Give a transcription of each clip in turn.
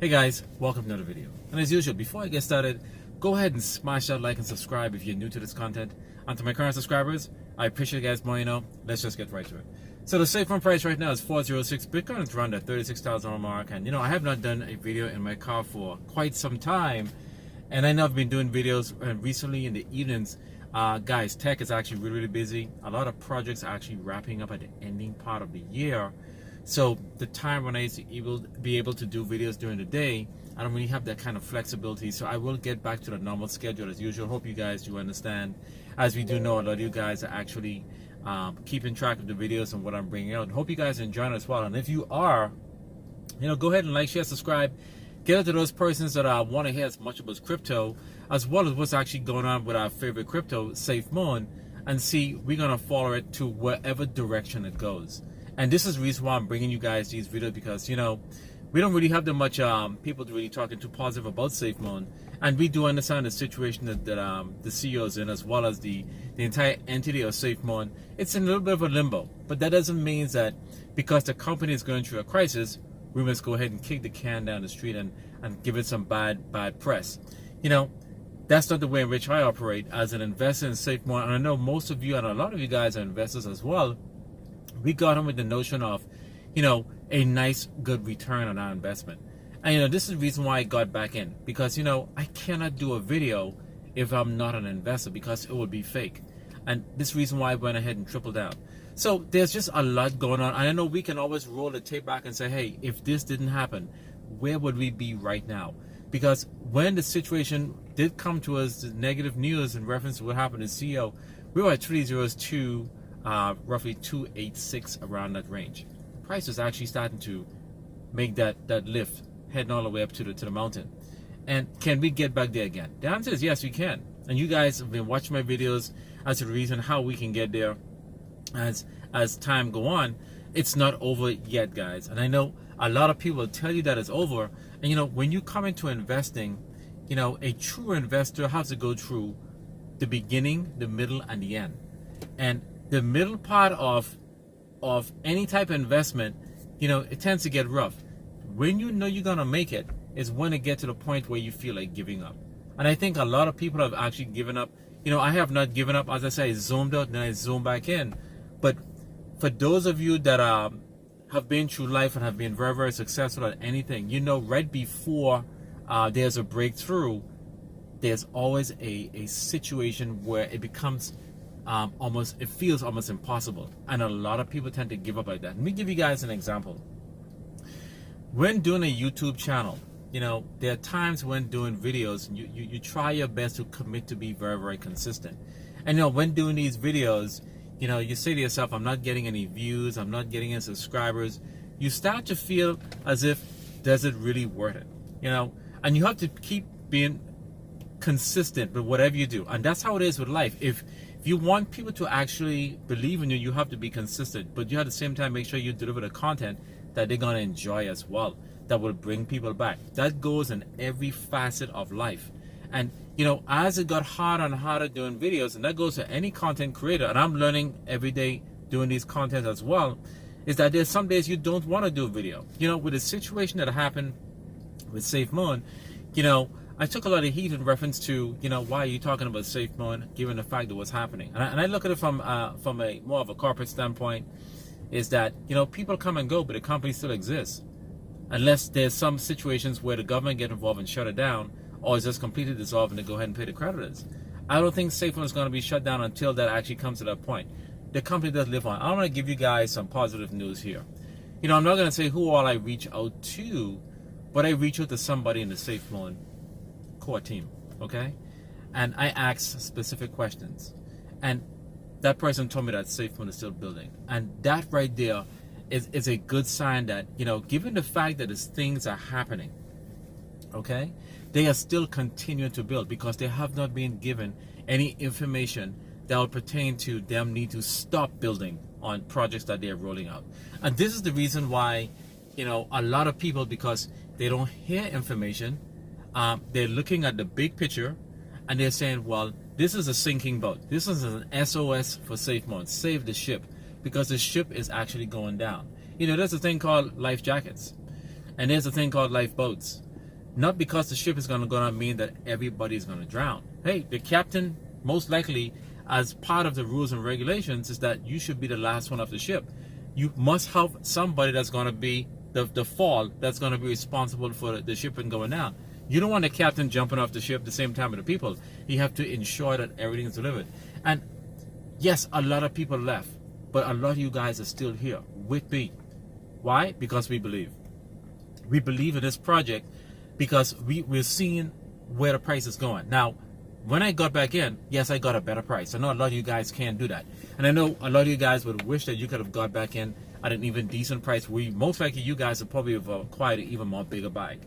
Hey guys, welcome to another video. And as usual, before I get started, go ahead and smash that like and subscribe if you're new to this content. And to my current subscribers, I appreciate you guys more, let's just get right to it. So the Safemoon price right now is 406. Bitcoin is around the $36,000 mark. And I have not done a video in my car for quite some time. And I know I've been doing videos recently in the evenings. Guys, tech is actually really busy. A lot of projects are actually wrapping up at the ending part of the year. So the time when I used to be able to do videos during the day, I don't really have that kind of flexibility. So I will get back to the normal schedule as usual. Hope you guys do understand. As we do know, a lot of you guys are actually keeping track of the videos and what I'm bringing out. Hope you guys are enjoying it as well. And if you are, go ahead and like, share, subscribe. Get out to those persons that want to hear as much about crypto as well as what's actually going on with our favorite crypto, Safemoon, and see we're going to follow it to wherever direction it goes. And this is the reason why I'm bringing you guys these videos, because we don't really have that much people to really talking too positive about Safemoon, and we do understand the situation that the CEO is in, as well as the entire entity of Safemoon. It's in a little bit of a limbo, but that doesn't mean that because the company is going through a crisis, we must go ahead and kick the can down the street and give it some bad press. That's not the way in which I operate as an investor in Safemoon, and I know most of you and a lot of you guys are investors as well. We got on with the notion of, a nice, good return on our investment. And, this is the reason why I got back in. Because, I cannot do a video if I'm not an investor, because it would be fake. And this is the reason why I went ahead and tripled down. So there's just a lot going on. And I know we can always roll the tape back and say, hey, if this didn't happen, where would we be right now? Because when the situation did come to us, the negative news in reference to what happened to CEO, we were at 302. Roughly 286, around that range. Price was actually starting to make that lift, heading all the way up to the mountain. And can we get back there again? The answer is yes, we can. And you guys have been watching my videos as to the reason how we can get there as time go on. It's not over yet, guys. And I know a lot of people will tell you that it's over. And when you come into investing, a true investor has to go through the beginning, the middle, and the end. And the middle part of any type of investment, it tends to get rough. When you know you're gonna make it is when it gets to the point where you feel like giving up. And I think a lot of people have actually given up. I have not given up. As I say, I zoomed out and then I zoomed back in. But for those of you that have been through life and have been very, very successful at anything, right before there's a breakthrough, there's always a situation where it becomes it feels almost impossible, and a lot of people tend to give up like that. Let me give you guys an example. When doing a YouTube channel, there are times when doing videos, you try your best to commit to be very, very consistent. And when doing these videos, you say to yourself, I'm not getting any views, I'm not getting any subscribers. You start to feel as if, does it really worth it? And you have to keep being consistent with whatever you do. And that's how it is with life. If you want people to actually believe in you, you have to be consistent, but you at the same time make sure you deliver the content that they're going to enjoy as well, that will bring people back. That goes in every facet of life. And as it got harder and harder doing videos, and that goes to any content creator, and I'm learning every day doing these content as well, is that there's some days you don't want to do a video. With the situation that happened with Safemoon, I took a lot of heat in reference to, why are you talking about Safemoon, given the fact that what's happening. And I look at it from a more of a corporate standpoint, is that, people come and go, but the company still exists. Unless there's some situations where the government get involved and shut it down, or it's just completely dissolved and they go ahead and pay the creditors. I don't think Safemoon is going to be shut down until that actually comes to that point. The company does live on. I want to give you guys some positive news here. I'm not going to say who all I reach out to, but I reach out to somebody in the Safemoon core team, okay? And I asked specific questions, and that person told me that Safemoon is still building. And that right there is a good sign that, given the fact that these things are happening, okay, they are still continuing to build, because they have not been given any information that would pertain to them need to stop building on projects that they're rolling out. And this is the reason why, a lot of people, because they don't hear information, they're looking at the big picture and they're saying, well, this is a sinking boat. This is an SOS for Safemoon. Save the ship, because the ship is actually going down. There's a thing called life jackets, and there's a thing called lifeboats. Not because the ship is going to mean that everybody's going to drown. Hey, the captain, most likely, as part of the rules and regulations, is that you should be the last one off the ship. You must have somebody that's going to be the fall, that's going to be responsible for the shipping going down. You don't want the captain jumping off the ship at the same time with the people. You have to ensure that everything is delivered. And yes, a lot of people left, but a lot of you guys are still here with me. Why? Because we believe. We believe in this project because we're seeing where the price is going. Now, when I got back in, yes, I got a better price. I know a lot of you guys can't do that. And I know a lot of you guys would wish that you could have got back in at an even decent price. Most likely you guys would probably have acquired an even more bigger bag.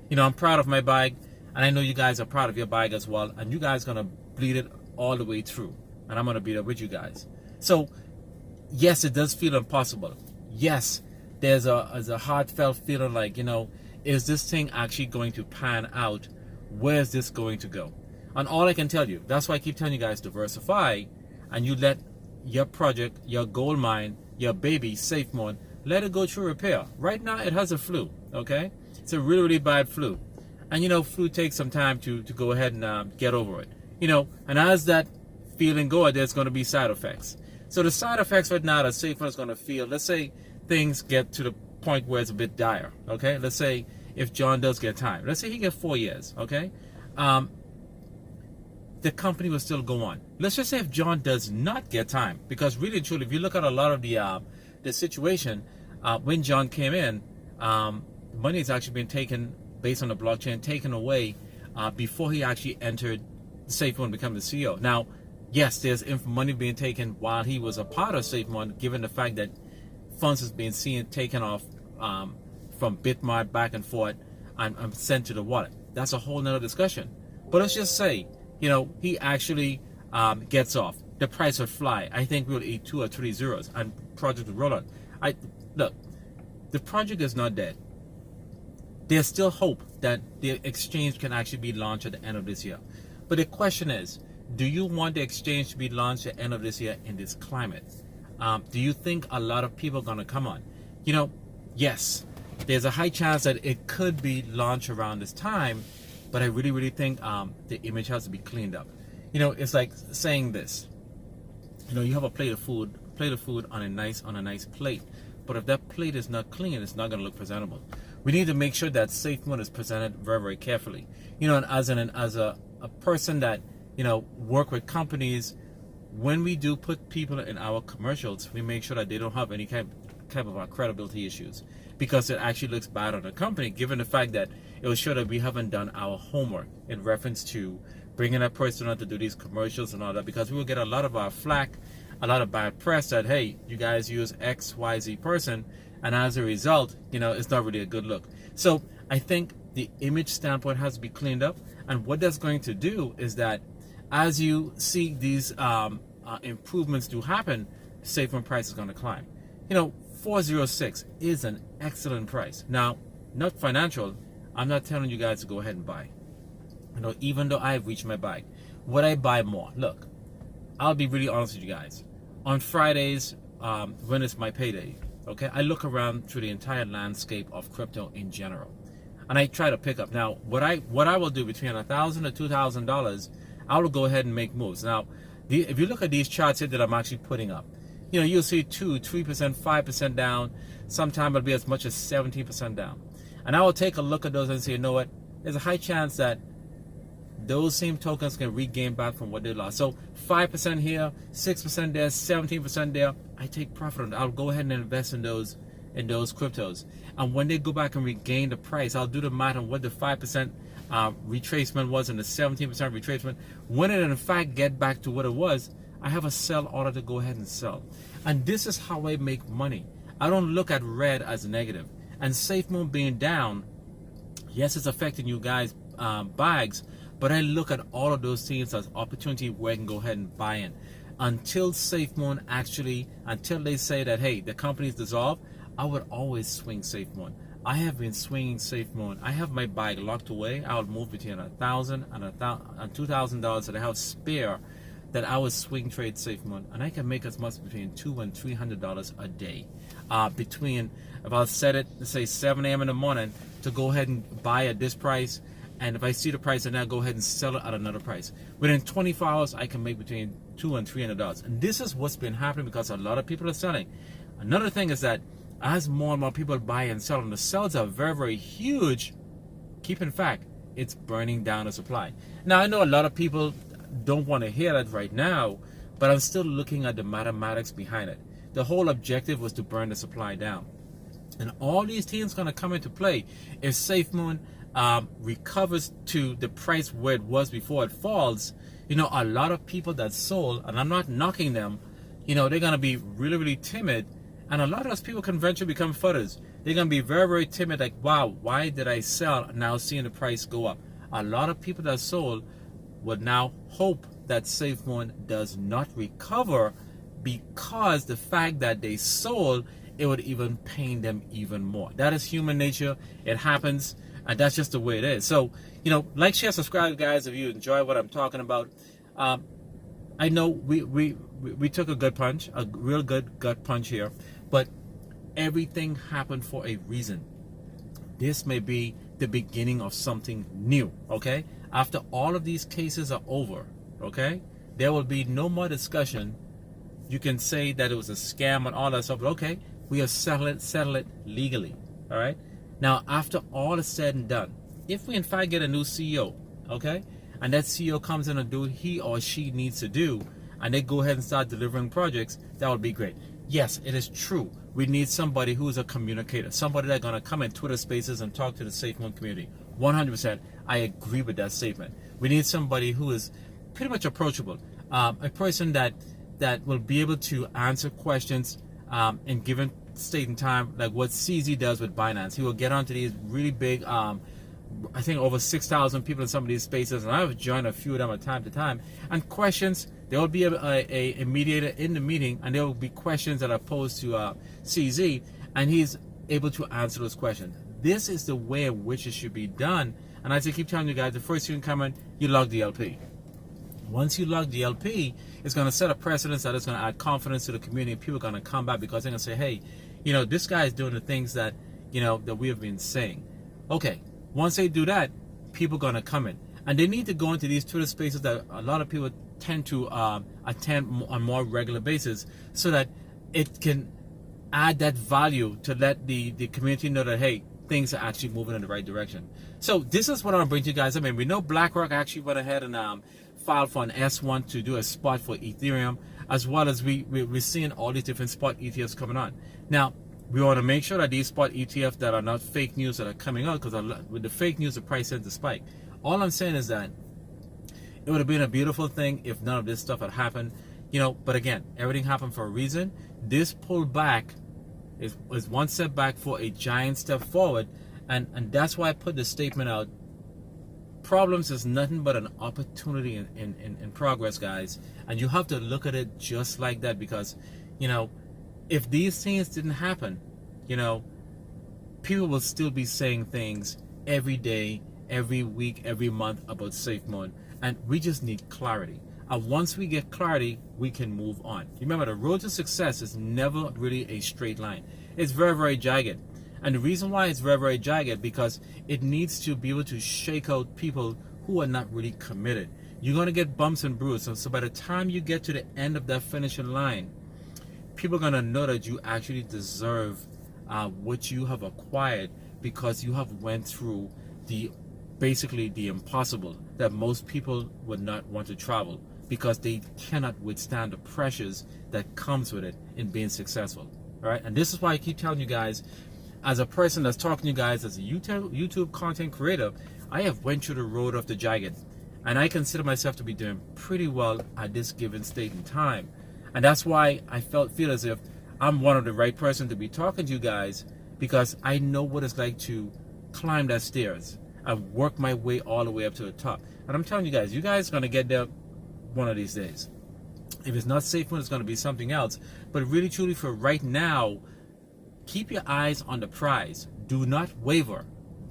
You know, I'm proud of my bag, and I know you guys are proud of your bag as well, and you guys are going to bleed it all the way through. And I'm going to be there with you guys. So, yes, it does feel impossible. Yes, there's a heartfelt feeling like, you know, is this thing actually going to pan out? Where's this going to go? And all I can tell you, that's why I keep telling you guys, diversify, and you let your project, your gold mine, your baby, Safemoon, let it go through repair. Right now, it has a flu, okay? It's a really, really bad flu. And, you know, flu takes some time to go ahead and get over it. You know, and as that feeling goes, there's going to be side effects. So the side effects right now that Safemoon is going to feel, let's say things get to the point where it's a bit dire, okay? Let's say if John does get time. Let's say he gets 4 years, okay? The company will still go on. Let's just say if John does not get time, because really and truly, if you look at a lot of the situation, when John came in, money is actually being taken based on the blockchain, taken away before he actually entered Safemoon and become the CEO. Now, yes, there's money being taken while he was a part of Safemoon, given the fact that funds is being seen taken off from Bitmart back and forth and sent to the wallet. That's a whole nother discussion. But let's just say, you know, he actually gets off. The price would fly. I think we'll eat 2 or 3 zeros and project will roll on. Look, the project is not dead. There's still hope that the exchange can actually be launched at the end of this year. But the question is, do you want the exchange to be launched at the end of this year in this climate? Do you think a lot of people are going to come on? You know, yes, there's a high chance that it could be launched around this time, but I really, really think the image has to be cleaned up. You know, it's like saying this. You know, you have a plate of food on a nice plate, but if that plate is not clean, it's not going to look presentable. We need to make sure that Safemoon is presented very, very carefully. You know, and as a person that, you know, work with companies, when we do put people in our commercials, we make sure that they don't have any type of credibility issues, because it actually looks bad on the company, given the fact that it will show that we haven't done our homework in reference to bringing that person on to do these commercials and all that, because we will get a lot of our flack, a lot of bad press that, hey, you guys use XYZ person, and as a result, you know, it's not really a good look. So I think the image standpoint has to be cleaned up, and what that's going to do is that as you see these improvements do happen, Safemoon price is going to climb. You know, 406 is an excellent price. Now, not financial. I'm not telling you guys to go ahead and buy. You know, even though I've reached my bag, would I buy more? Look, I'll be really honest with you guys. On Fridays, when it's my payday, okay, I look around through the entire landscape of crypto in general, and I try to pick up. Now, what I will do between $1,000 to $2,000, I will go ahead and make moves. Now, if you look at these charts here that I'm actually putting up, you know, you'll see 2%, 3%, 5% down. Sometimes it'll be as much as 17% down. And I will take a look at those and say, you know what? There's a high chance that those same tokens can regain back from what they lost. So 5% here, 6% there, 17% there. I take profit on it. I'll go ahead and invest in those cryptos. And when they go back and regain the price, I'll do the math on what the 5% retracement was and the 17% retracement. When it in fact get back to what it was, I have a sell order to go ahead and sell. And this is how I make money. I don't look at red as negative. And Safemoon being down, yes, it's affecting you guys' bags, but I look at all of those things as opportunity where I can go ahead and buy in. Until Safemoon until they say that, hey, the company's dissolved, I would always swing Safemoon. I have been swinging Safemoon. I have my bag locked away. I will move between $1,000 and $2,000 that I have spare that I would swing trade Safemoon, and I can make as much between $200 and $300 a day. Between, if I'll set it, let's say 7 a.m. in the morning to go ahead and buy at this price, and if I see the price and I go ahead and sell it at another price. Within 24 hours, I can make between $200 and $300. And this is what's been happening because a lot of people are selling. Another thing is that as more and more people buy and sell, and the sales are very, very huge, keep in fact, it's burning down the supply. Now, I know a lot of people don't want to hear that right now, but I'm still looking at the mathematics behind it. The whole objective was to burn the supply down. And all these things going to come into play if Safemoon recovers to the price where it was before it falls. You know, a lot of people that sold, and I'm not knocking them, you know, they're going to be really, really timid. And a lot of those people can eventually become fudders. They're going to be very, very timid, like, wow, why did I sell now seeing the price go up? A lot of people that sold would now hope that Safemoon does not recover because the fact that they sold, it would even pain them even more. That is human nature. It happens, and that's just the way it is. So, you know, like, share, subscribe, guys, if you enjoy what I'm talking about. I know we took a good punch, a real good gut punch here, but everything happened for a reason. This may be the beginning of something new, okay? After all of these cases are over, okay, there will be no more discussion. You can say that it was a scam and all that stuff, but okay, we have settled it legally, all right? Now, after all is said and done, if we in fact get a new CEO, okay, and that CEO comes in and do what he or she needs to do, and they go ahead and start delivering projects, that would be great. Yes, it is true. We need somebody who's a communicator, somebody that's going to come in Twitter spaces and talk to the Safemoon community. 100%, I agree with that statement. We need somebody who is pretty much approachable, a person that will be able to answer questions in given state and time, like what CZ does with Binance. He will get onto these really big, I think over 6,000 people in some of these spaces, and I've joined a few of them at time to time, and questions. There will be a mediator in the meeting, and there will be questions that are posed to CZ, and he's able to answer those questions. This is the way in which it should be done. And as I keep telling you guys, the first thing you come in, you log the LP. Once you log the LP, it's going to set a precedence that is going to add confidence to the community. People are going to come back because they're going to say, hey, you know, this guy is doing the things that, you know, that we have been saying. Okay, once they do that, people are going to come in. And they need to go into these Twitter spaces that a lot of people tend to attend on a more regular basis, so that it can add that value to let the community know that, hey, things are actually moving in the right direction. So this is what I'm bringing to you guys. I mean, we know BlackRock actually went ahead and filed for an S1 to do a spot for Ethereum, as well as we're seeing all these different spot ETFs coming on. Now, we want to make sure that these spot ETFs that are not fake news that are coming out, because with the fake news, the price tends to spike. All I'm saying is that it would have been a beautiful thing if none of this stuff had happened, you know. But again, everything happened for a reason. This pullback is one step back for a giant step forward, and that's why I put the statement out. Problems is nothing but an opportunity in progress, guys, and you have to look at it just like that, because, you know, if these things didn't happen, you know, people will still be saying things every day, every week, every month about Safemoon, and we just need clarity. And once we get clarity, we can move on. Remember, the road to success is never really a straight line. It's very, very jagged. And the reason why it's very, very jagged, because it needs to be able to shake out people who are not really committed. You're going to get bumps and bruises. So by the time you get to the end of that finishing line, people are going to know that you actually deserve what you have acquired, because you have went through basically the impossible that most people would not want to travel, because they cannot withstand the pressures that comes with it in being successful. All right, and this is why I keep telling you guys, as a person that's talking to you guys as a YouTube content creator, I have went through the road of the jagged, and I consider myself to be doing pretty well at this given state in time. And that's why I feel as if I'm one of the right person to be talking to you guys, because I know what it's like to climb that stairs. I've worked my way all the way up to the top. And I'm telling you guys are going to get there one of these days. If it's not Safemoon, it's going to be something else. But really, truly, for right now, keep your eyes on the prize. Do not waver.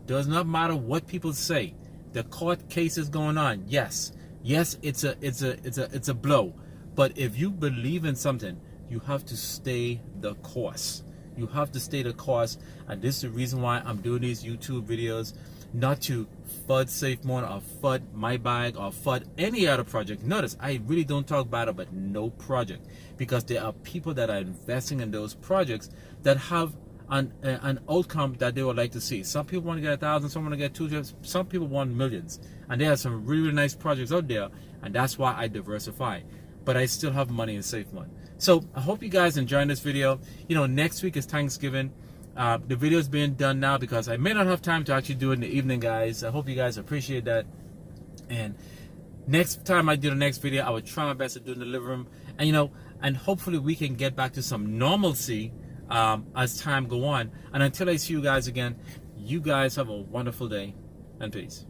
Does not matter what people say. The court case is going on. Yes, Yes, it's a blow, but if you believe in something, you have to stay the course. You have to stay the course, and this is the reason why I'm doing these YouTube videos, not to FUD Safemoon or FUD my bag or FUD any other project. Notice I really don't talk bad about no project, because there are people that are investing in those projects that have an outcome that they would like to see. Some people want to get 1,000, some want to get 2,000, some people want millions, and there are some really, really nice projects out there, and that's why I diversify. But I still have money in Safemoon. So I hope you guys enjoying this video. You know, next week is Thanksgiving. The video is being done now because I may not have time to actually do it in the evening, guys. I hope you guys appreciate that. And next time I do the next video, I will try my best to do in the living room. And you know, and hopefully we can get back to some normalcy as time go on. And until I see you guys again, you guys have a wonderful day, and peace.